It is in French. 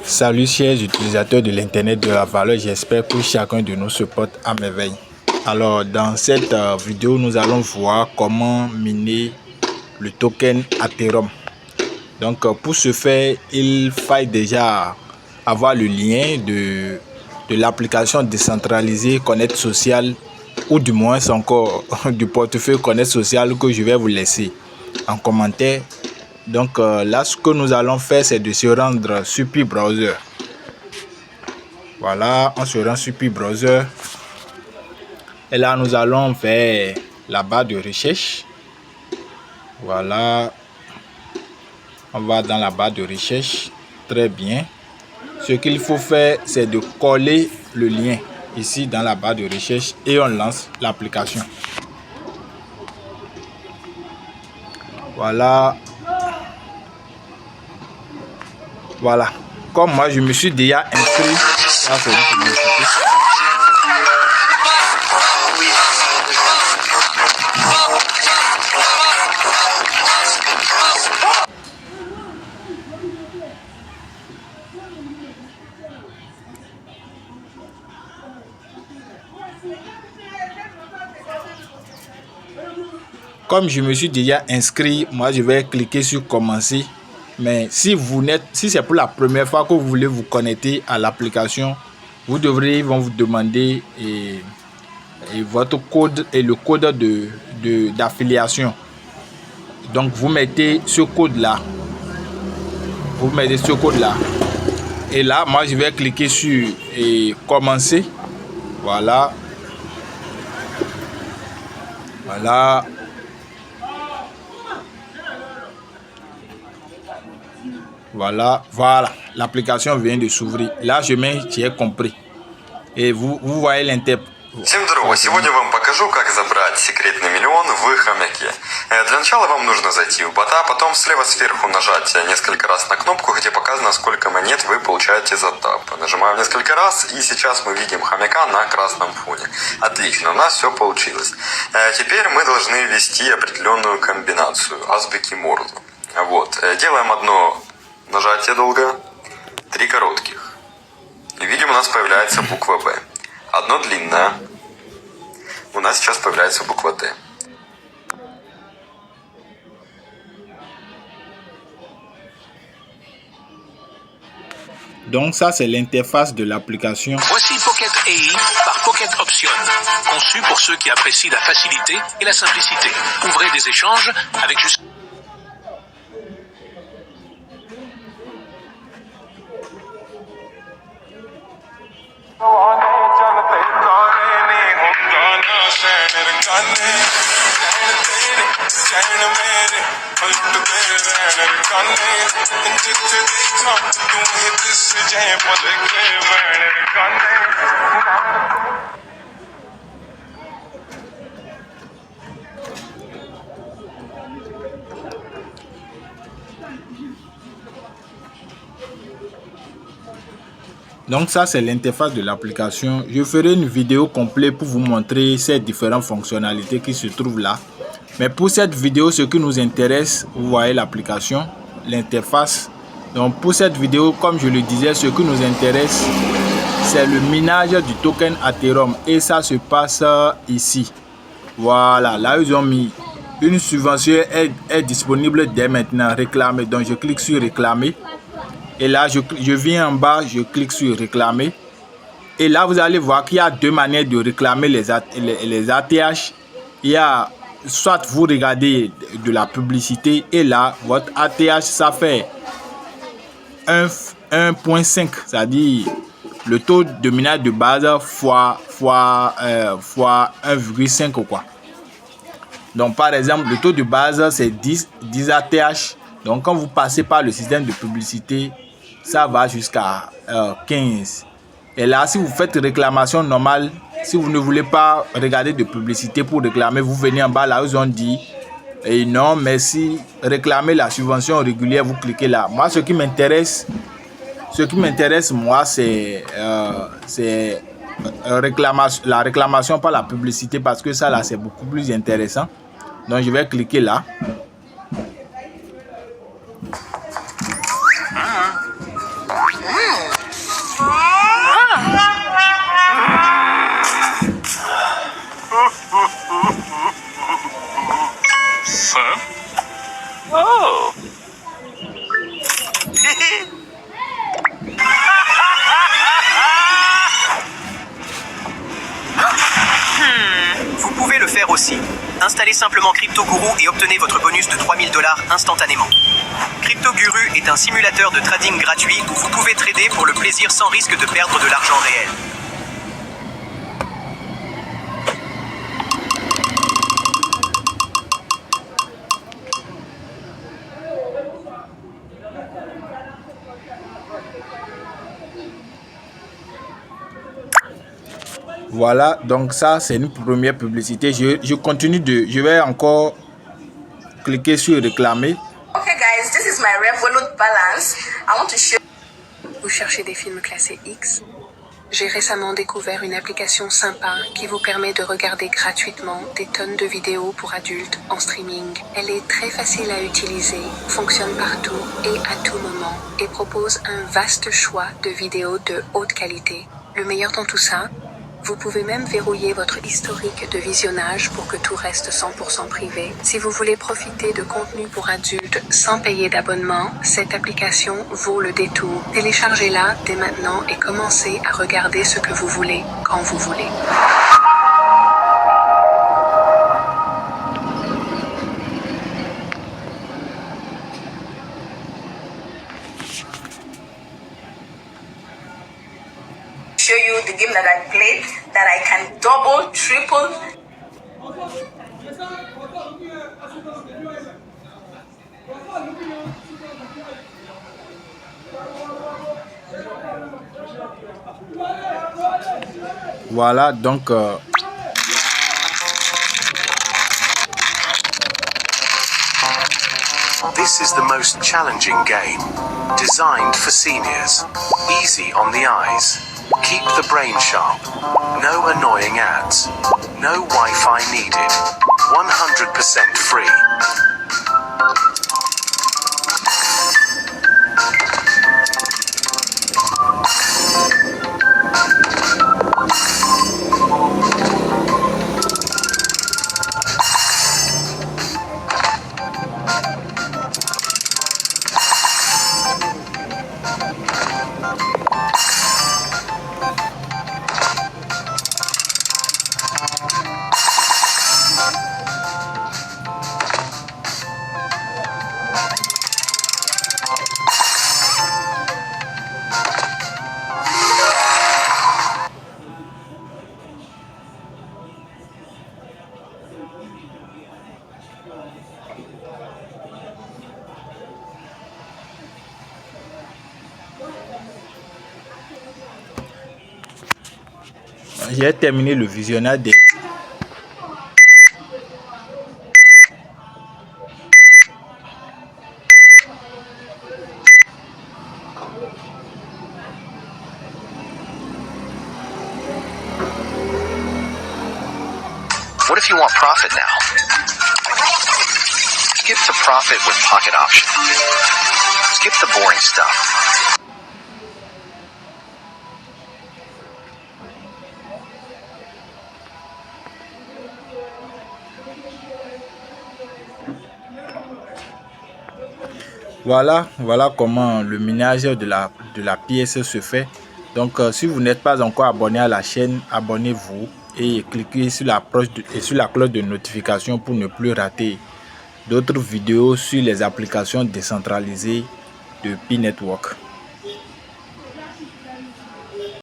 Salut chers utilisateurs de l'internet de la valeur, j'espère que chacun de nous se porte à merveille. Alors dans cette vidéo, nous allons voir comment miner le token Ethereum. Donc pour ce faire, il faut déjà avoir le lien de l'application décentralisée Connect Social, ou du moins encore du portefeuille Connect Social que je vais vous laisser en commentaire. Donc là, ce que nous allons faire, c'est de se rendre sur Pi Browser. Voilà, on se rend sur Pi Browser. Et là, nous allons vers la barre de recherche. Voilà. On va dans la barre de recherche. Très bien. Ce qu'il faut faire, c'est de coller le lien ici dans la barre de recherche et on lance l'application. Voilà. Voilà. Comme moi, je me suis déjà inscrit. Là, c'est une publicité. Comme je me suis déjà inscrit, moi je vais cliquer sur commencer. Mais si c'est pour la première fois que vous voulez vous connecter à l'application, ils vont vous demander votre code et le code d'affiliation. Donc vous mettez ce code là. Et là, moi je vais cliquer sur commencer. Voilà. Voilà, l'application vient de s'ouvrir. Là, j'ai compris. Et vous voyez l'interprète. Всем здорово! Сегодня вам покажу, как забрать секретный миллион в хомяке. Для начала вам нужно зайти в бота, потом слева сверху нажать несколько раз на кнопку, где показано, сколько монет вы получаете за тап. Нажимаем несколько раз, и сейчас мы видим хомяка на красном фоне. Отлично, у нас все получилось. Теперь мы должны ввести определенную комбинацию азбуки Морзе. Вот. Делаем одно нажатие долго, 3 коротких. И видим, у нас появляется буква Б. Одно длинное. У нас сейчас появляется буква Т. Donc ça, c'est l'interface de l'application. Voici Pocket AI par Pocket Option, conçu pour ceux qui apprécient la facilité et la simplicité. Ouvrez des échanges avec juste... Donc ça, c'est l'interface de l'application. Je ferai une vidéo complète pour vous montrer ces différentes fonctionnalités qui se trouvent là. Mais pour cette vidéo, ce qui nous intéresse, vous voyez l'application, l'interface. Donc pour cette vidéo, comme je le disais, ce qui nous intéresse, c'est le minage du token Ethereum. Et ça se passe ici. Voilà, là ils ont mis une subvention est disponible dès maintenant, réclamer. Donc je clique sur réclamer. Et là, je viens en bas, je clique sur réclamer. Et là, vous allez voir qu'il y a deux manières de réclamer les ATH. Il y a soit vous regardez de la publicité et là, votre ATH, ça fait 1.5. C'est-à-dire le taux de minage de base fois 1,5 ou quoi. Donc, par exemple, le taux de base, c'est 10 ATH. Donc, quand vous passez par le système de publicité, ça va jusqu'à 15. Et là, si vous faites réclamation normale, si vous ne voulez pas regarder de publicité pour réclamer, vous venez en bas là, ils ont dit non, merci, réclamer la subvention régulière, vous cliquez là. Moi, ce qui m'intéresse, moi, c'est la réclamation par la publicité, parce que ça là, c'est beaucoup plus intéressant. Donc, je vais cliquer là. Installez simplement CryptoGuru et obtenez votre bonus de 3000 $ instantanément. CryptoGuru est un simulateur de trading gratuit où vous pouvez trader pour le plaisir sans risque de perdre de l'argent réel. Voilà, donc ça c'est une première publicité. Je continue je vais encore cliquer sur réclamer. Okay guys, this is my Revolut balance. I want to show. Vous cherchez des films classés X? J'ai récemment découvert une application sympa qui vous permet de regarder gratuitement des tonnes de vidéos pour adultes en streaming. Elle est très facile à utiliser, fonctionne partout et à tout moment et propose un vaste choix de vidéos de haute qualité. Le meilleur dans tout ça, vous pouvez même verrouiller votre historique de visionnage pour que tout reste 100% privé. Si vous voulez profiter de contenu pour adultes sans payer d'abonnement, cette application vaut le détour. Téléchargez-la dès maintenant et commencez à regarder ce que vous voulez, quand vous voulez. Show you the game that I played, that I can double, triple. Voilà, donc This is the most challenging game, designed for seniors. Easy on the eyes. Keep the brain sharp. No annoying ads. No Wi-Fi needed. 100% free. j'ai terminé le visionnage des... What if you want profit now? Skip to profit with Pocket Option. Skip the boring stuff. Voilà comment le minage de la pièce se fait. Donc si vous n'êtes pas encore abonné à la chaîne, abonnez-vous et cliquez sur la cloche de notification pour ne plus rater d'autres vidéos sur les applications décentralisées de Pi Network.